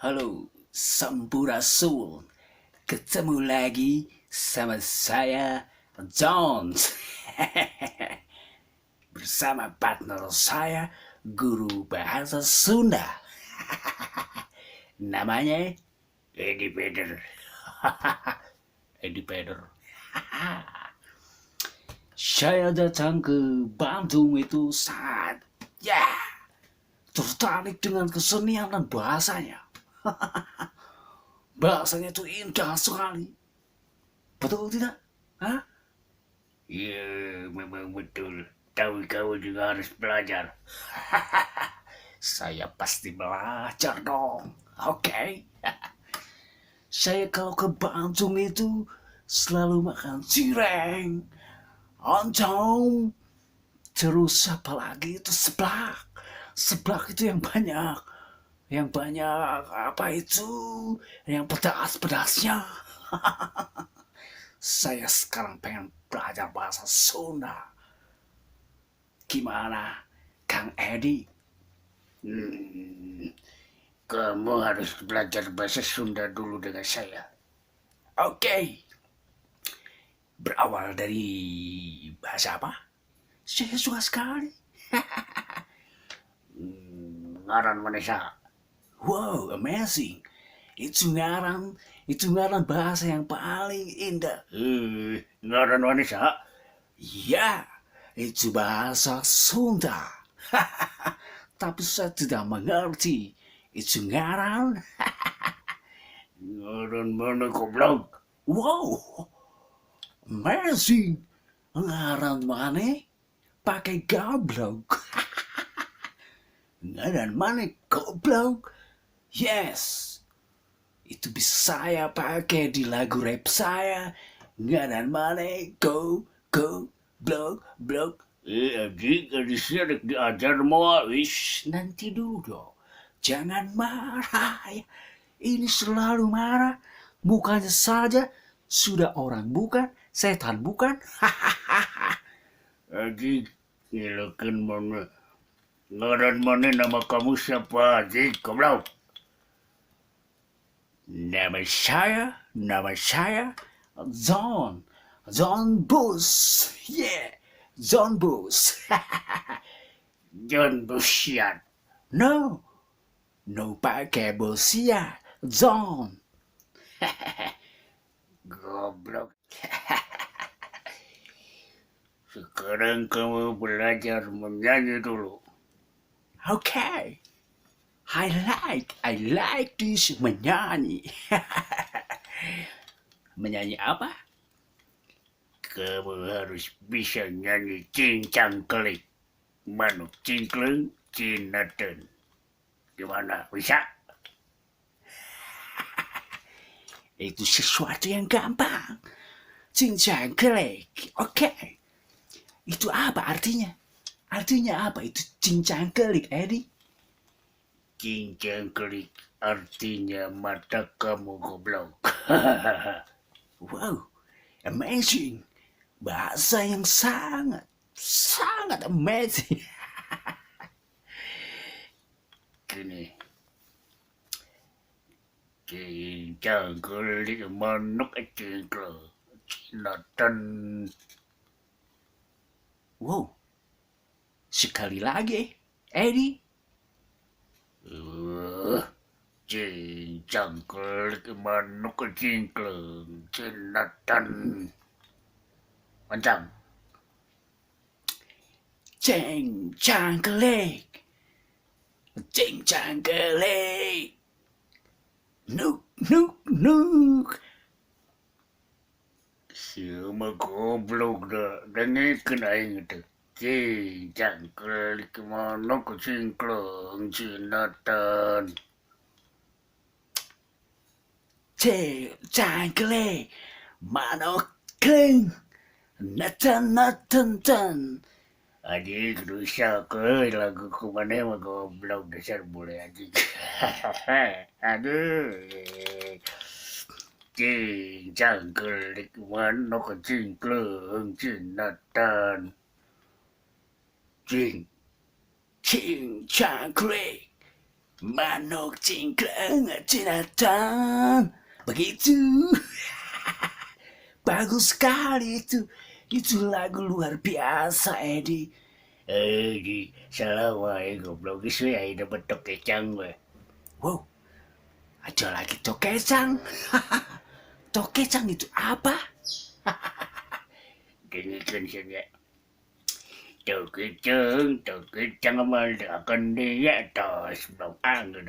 Halo, Sampurasul. Ketemu lagi sama saya, Jones. Bersama partner saya, guru bahasa Sunda. Namanya Edi Peder. Edi Peder. Saya datang ke Bandung itu saat tertarik dengan kesenian dan bahasanya. Bahasanya itu indah sekali. Betul tidak? Hah? Iya, memang betul. Tapi kamu juga harus belajar. Saya pasti belajar dong. Oke. Saya kalau ke Bandung itu selalu makan cireng, oncom, terus apa lagi itu seblak. Seblak itu yang banyak. Yang banyak apa itu? Yang pedas-pedasnya. Saya sekarang pengen belajar bahasa Sunda. Gimana, Kang Edi? Hmm, kamu harus belajar bahasa Sunda dulu dengan saya. Oke. Berawal dari bahasa apa? Saya suka sekali. Ngaran Manesa. Wow, amazing. Itu ngaran bahasa yang paling indah. Ngaran Manesa? Ya, itu bahasa Sunda. Tapi saya tidak mengerti. Itu ngaran. Ngaran mana goblok? Wow, amazing. Ngaran mana? Pakai goblok. Ngaran mana goblok? Yes, itu bisa saya pakai di lagu rap saya. Ngaran mana go blok blok. Adik, adiknya diajar mau. Wish, nanti dulu dong. Jangan marah ya. Ini selalu marah. Mukanya saja sudah orang bukan, setan bukan. Adik, ngilakan mana? Ngaran mana nama kamu siapa, Adik? Goblok. Nama saya John Bus. Yeah, John Bus. John Busian. No, no pakai Busian. John. Goblok. Sekarang kamu belajar menyanyi dulu. Okay. I like this menyanyi. Menyanyi apa? Kamu harus bisa nyanyi cincang kelik. Manuk cingkleng, cinaten. Gimana? Bisa? Itu sesuatu yang gampang. Cincang kelik. Oke. Itu apa artinya? Artinya apa itu cincang kelik, Eddie? Cincang kelik artinya mata kamu goblok. Wow, amazing. Bahasa yang sangat amazing. Gini, cincang kelik manuk cingkleng, cinatan. Wow, sekali lagi, Eddie. Cincang kelik manuk cingkleng, cinatan. Pancang. Cincang kelik. Cincang kelik. Nuk. Siapa goblok dah. Dengarkan aing itu. Cincang kelik manuk cingkleng, cinatan. Cincang kelik manuk cingkleng, natan. Adik rusak lagu kumane mah goblok dasar bule adik. Aduh. Cincang kelik manuk cingkleng, cinatan. Cing, cing, cangkrik. Manuk cingkrang datang. Begitu. Bagus sekali itu. Itu lagu luar biasa, Edi. Edi, salah wae goblok isu ya dapat tok kecang gue. Wow, ada lagi tok kecang. Tok kecang itu apa? Dengarkan saja. Tok kecang akan di atas. Angin,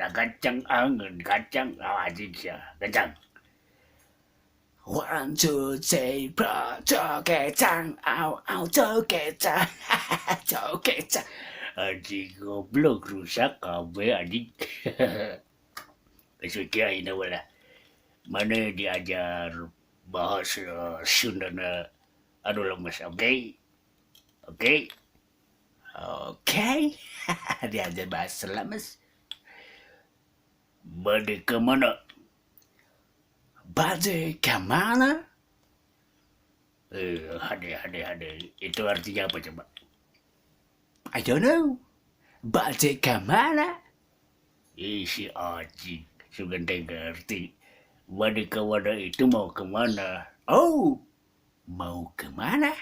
kacang, aja kacang. 1, 2, 3, 4, cokecang, au, au, cokecang, cokecang. Adik goblok rusak kabeh adik. Kesukia ini wala. Mana diajar bahasa Sunda na anu lemes, oke? Oke? Oke? Diajar bahasa lemes. Bade ke mana? Bade ke mana? Hade. Itu artinya apa coba? I don't know. Bade ke mana? Si anjing. Sugan ngerti. Bade ke mana itu mau kemana? Oh, mau kemana?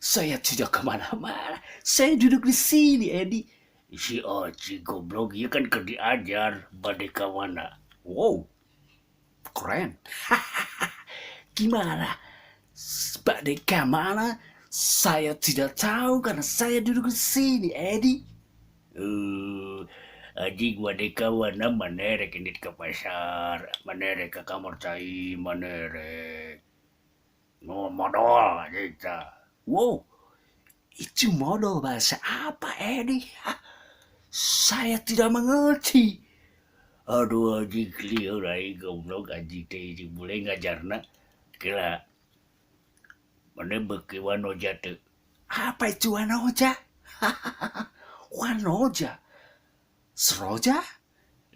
Saya tidak kemana-mana. Saya duduk di sini, Edi. Si anjing goblok, ya kan diajar bade ke mana? Wow, keren. Gimana? Bade ke mana? Saya tidak tahu karena saya duduk di sini, Edi. Adik bade ke mana? Manerek ini ke pasar. Manerek ke kamar cai. Manerek. Modal aja. Wow, itu modal bahasa apa, Edi? Saya tidak mengerti. Aduh, adik liur ay goblok adik teh boleh ngajarna. Kira mana beki wanoja tuh. Apa itu wanoja? Wanoja? Seroja?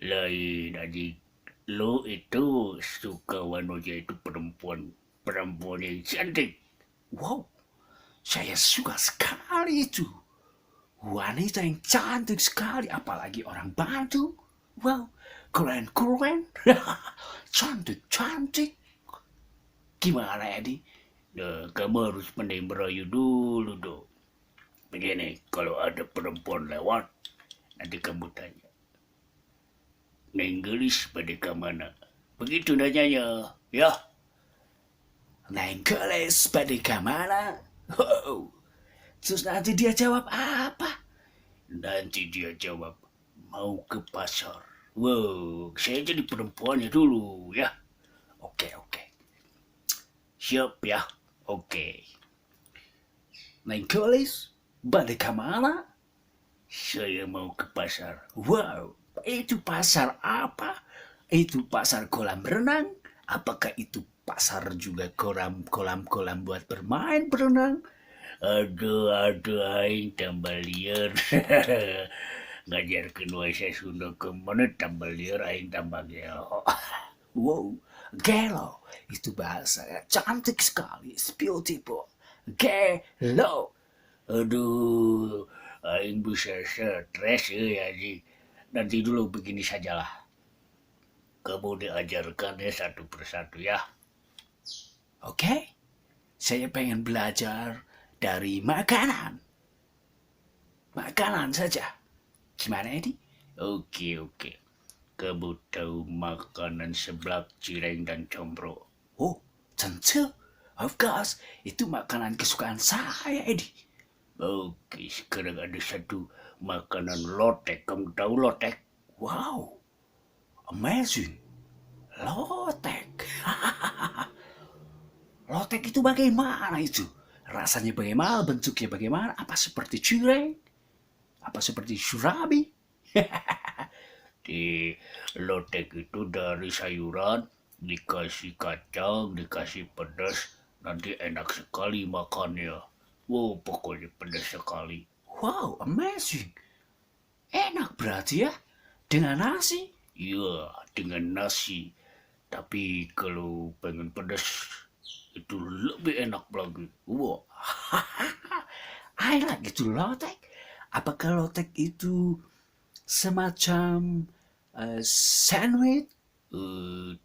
Lain adik. Lo itu suka wanoja itu perempuan yang cantik. Wow, saya suka sekali itu. Wanita yang cantik sekali, apalagi orang Bandung. Wow, keren. Cantik. Gimana, Edi? Kamu harus pandai merayu dulu dong. Begini, kalau ada perempuan lewat, nanti kamu tanya. Nenggelis pada ke mana? Begitu nanyanya, ya. Nenggelis pada ke mana? Oh. Terus nanti dia jawab apa? Nanti dia jawab, mau ke pasar. Wow, saya jadi perempuannya dulu, ya. Oke. Siap ya, oke. Nenggelis, balik ke mana? Saya mau ke pasar. Wow, itu pasar apa? Itu pasar kolam renang? Apakah itu pasar juga kolam buat bermain berenang? Aduh, aing tambah liar. Ngajarkeun wae saya Sunda kemana tambah liar aing tambah gelo. Wow, gelo. Itu bahasa cantik sekali. It's beautiful. Gelo. Aduh, aing bisa stres ya, Ji. Nanti dulu begini sajalah. Kamu diajarkan ya satu persatu ya. Oke, saya pengen belajar dari makanan. Makanan saja. Gimana, Edi? Oke. Kamu tahu makanan seblak, cireng, dan combro? Oh, tentu. Of course, itu makanan kesukaan saya, Edi. Oke, sekarang ada satu makanan lotek. Kamu tahu lotek? Wow, amazing. Lotek. Lotek itu bagaimana itu? Rasanya bagaimana? Bentuknya bagaimana? Apa seperti cireng? Apa seperti surabi? Di lotek itu dari sayuran, dikasih kacang, dikasih pedas, nanti enak sekali makannya. Wow, pokoknya pedas sekali. Wow, amazing. Enak berarti ya? Dengan nasi? Iya, dengan nasi. Tapi kalau pengen pedas, itu lebih enak lagi. Wow, I like itu lotek. Apakah lotek itu semacam sandwich?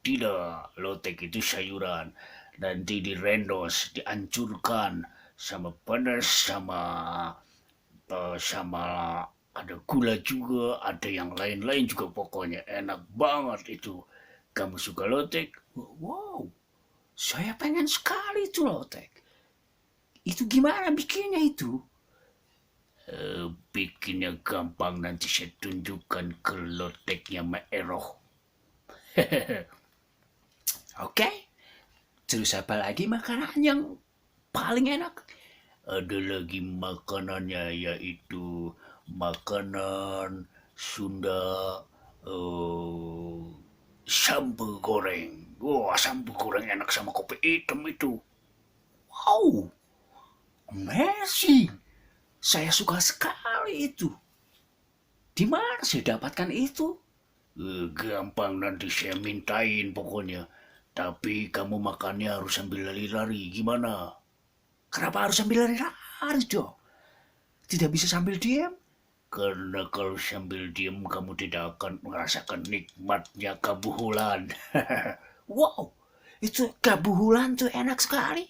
Tidak, lotek itu sayuran. Nanti direndos, dihancurkan sama pedas, sama ada gula juga, ada yang lain-lain juga pokoknya enak banget itu. Kamu suka lotek? Wow, saya pengen sekali itu lotek. Itu gimana bikinnya itu? Bikinnya gampang, nanti saya tunjukkan ke loteknya Maeroh. Oke, terus apa lagi makanan yang paling enak? Ada lagi makanannya, yaitu makanan Sunda, eh, sambal goreng. Wah, sambal goreng enak sama kopi hitam itu. Wow, amazing. Saya suka sekali itu. Di mana saya dapatkan itu? Gampang, nanti saya mintain pokoknya. Tapi kamu makannya harus sambil lari-lari. Gimana? Kenapa harus sambil lari-lari dong? Tidak bisa sambil diam? Karena kalau sambil diam kamu tidak akan merasakan nikmatnya kabuhulan. Wow, itu kabuhulan tuh enak sekali.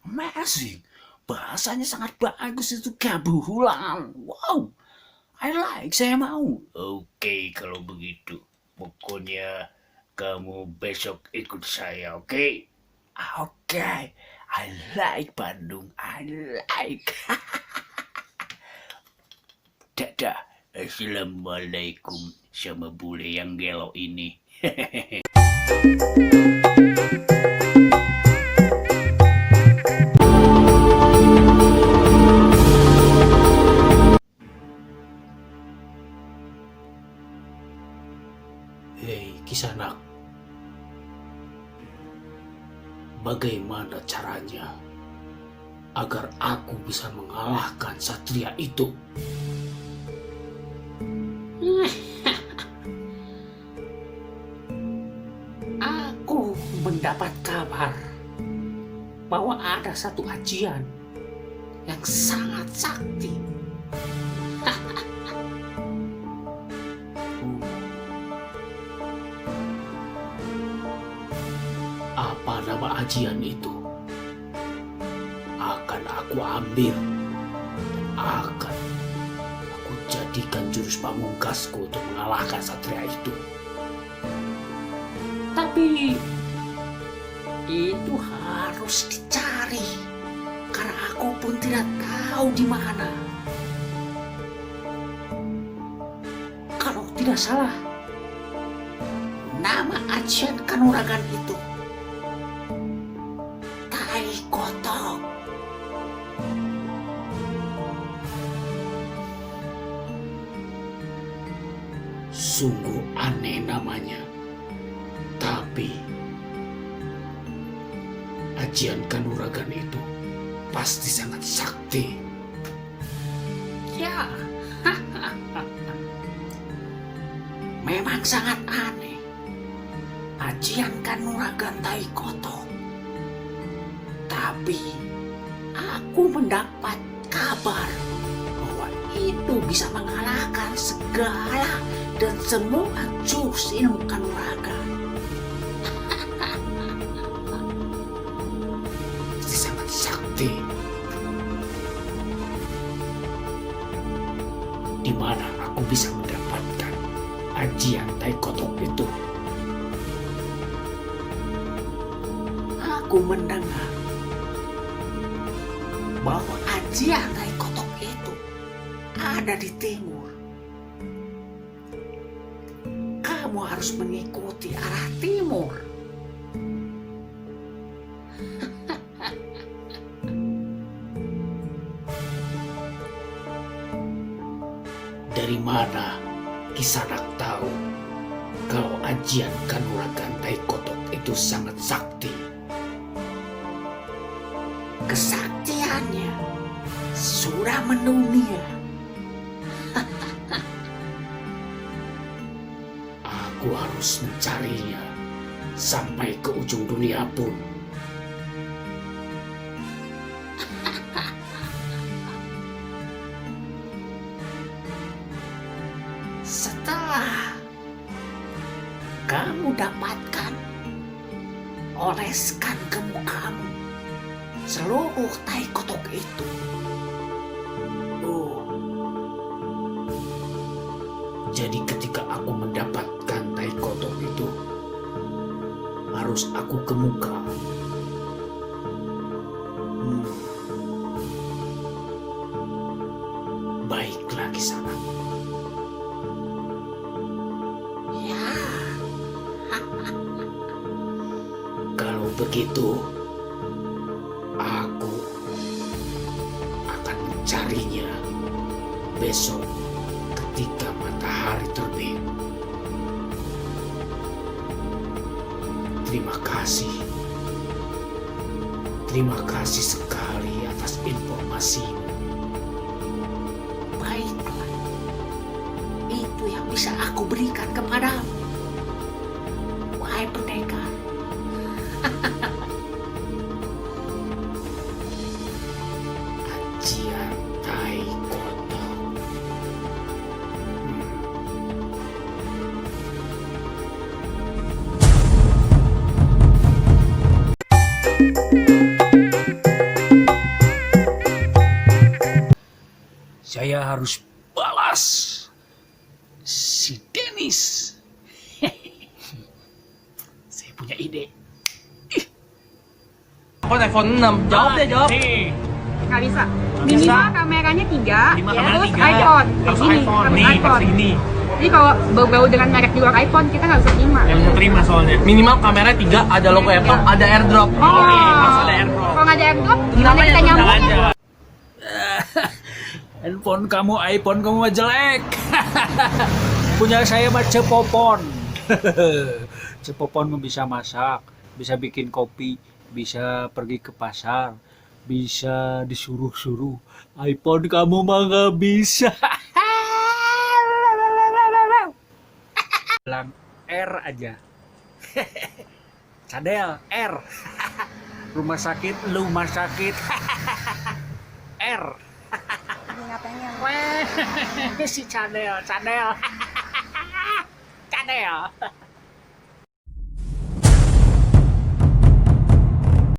Amazing. Bahasanya sangat bagus itu kabuhulan. Wow, I like, saya mau. Oke, kalau begitu. Pokoknya kamu besok ikut saya, oke? Oke, I like Bandung, I like. Dadah, assalamualaikum sama bule yang gelo ini. Hei, Kisanak. Bagaimana caranya agar aku bisa mengalahkan satria itu? Aku mendapat kabar bahwa ada satu ajian yang sangat sakti. Apa nama ajian itu? Akan aku ambil. Akan aku jadikan jurus pamungkasku untuk mengalahkan satria itu. Tapi itu harus dicari, karena aku pun tidak tahu di mana. Kalau tidak salah, nama ajian kanuragan itu Tai Kotok. Sungguh aneh namanya. Tapi ajian kanuragan itu pasti sangat sakti. Ya, memang sangat aneh. Ajian kanuragan Tai Kotok. Tapi aku mendapat kabar bahwa itu bisa mengalahkan segala dan semua jurus ilmu kanuragan. Sangat sakti. Di mana aku bisa mendapatkan ajian Tai Kotok itu? Aku mendengar bahwa ajian Tai Kotok itu ada di timur. Kamu harus mengikuti arah timur. Dari mana Kisanak tahu kalau ajian kanuragan Tai Kotok itu sangat sakti? Kesaktiannya sudah mendunia. Aku harus mencarinya sampai ke ujung dunia pun. Setelah kamu dapatkan, oleskan ke mukamu seluruh tai kotok itu. Oh, jadi ketika aku mendapatkan tai kotok itu, harus aku ke muka. Baiklah Kisana. Ya. Kalau begitu, aku akan mencarinya besok ketika matahari terbit. Terima kasih. Terima kasih sekali atas informasimu. Baiklah, itu yang bisa aku berikan kepadamu, wahai pendekar. Ajian tai kotok. Saya harus balas si Dennis. Saya punya ide. iPhone iPhone 6. Jawab deh, jawab. Nggak bisa. Minimal kameranya 3, Minimal kamera terus 3. iPhone. Harus Kayak gini, iPhone. harus Nih, iPhone. harus ini. Jadi kalau bau-bau dengan merek di luar iPhone, kita nggak bisa terima. Yang bisa terima soalnya. Minimal kamera 3, ada logo Apple, ada AirDrop. Oh. Oke, harus ada AirDrop. Kalau nggak ada airdrop, gimana kita Namanya nyambung aja. ya? Handphone kamu, iPhone kamu mah jelek. Punya saya mah cepopon. Cepopon mah bisa masak, bisa bikin kopi, bisa pergi ke pasar, bisa disuruh-suruh. iPhone kamu mah nggak bisa. Bilang R aja. Cadel R. Rumah sakit, rumah sakit. R. Nggak pengen. Weh, si Cadel. Cadel.